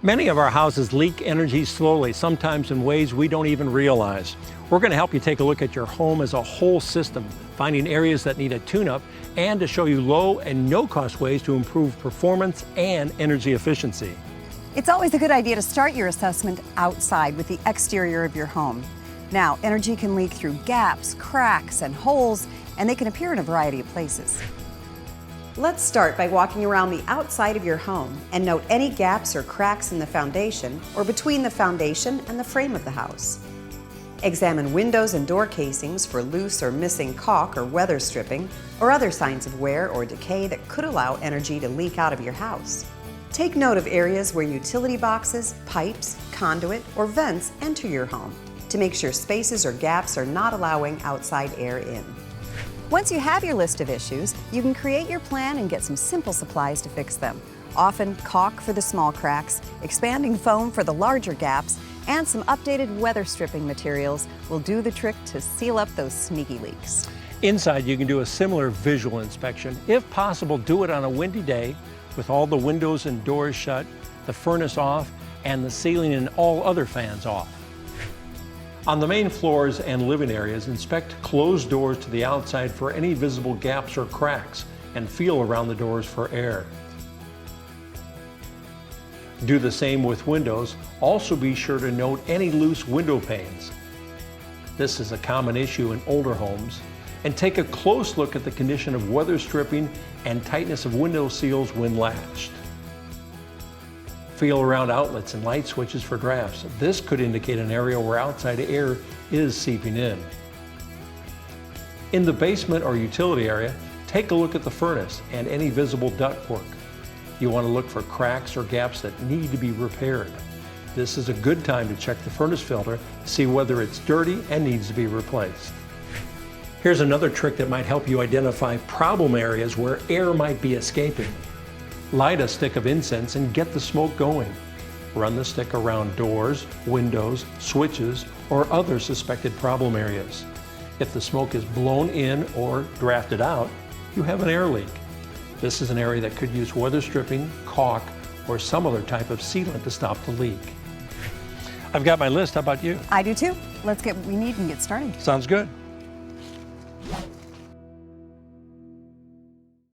Many of our houses leak energy slowly, sometimes in ways we don't even realize. We're going to help you take a look at your home as a whole system, finding areas that need a tune-up, and to show you low and no-cost ways to improve performance and energy efficiency. It's always a good idea to start your assessment outside with the exterior of your home. Now, energy can leak through gaps, cracks, and holes, and they can appear in a variety of places. Let's start by walking around the outside of your home and note any gaps or cracks in the foundation or between the foundation and the frame of the house. Examine windows and door casings for loose or missing caulk or weather stripping or other signs of wear or decay that could allow energy to leak out of your house. Take note of areas where utility boxes, pipes, conduit, or vents enter your home to make sure spaces or gaps are not allowing outside air in. Once you have your list of issues, you can create your plan and get some simple supplies to fix them. Often caulk for the small cracks, expanding foam for the larger gaps, and some updated weather stripping materials will do the trick to seal up those sneaky leaks. Inside, you can do a similar visual inspection. If possible, do it on a windy day with all the windows and doors shut, the furnace off, and the ceiling and all other fans off. On the main floors and living areas, inspect closed doors to the outside for any visible gaps or cracks and feel around the doors for air. Do the same with windows. Also be sure to note any loose window panes. This is a common issue in older homes. And take a close look at the condition of weather stripping and tightness of window seals when latched. Feel around outlets and light switches for drafts. This could indicate an area where outside air is seeping in. In the basement or utility area, take a look at the furnace and any visible ductwork. You want to look for cracks or gaps that need to be repaired. This is a good time to check the furnace filter to see whether it's dirty and needs to be replaced. Here's another trick that might help you identify problem areas where air might be escaping. Light a stick of incense and get the smoke going. Run the stick around doors, windows, switches, or other suspected problem areas. If the smoke is blown in or drafted out, you have an air leak. This is an area that could use weather stripping, caulk, or some other type of sealant to stop the leak. I've got my list. How about you? I do too. Let's get what we need and get started. Sounds good.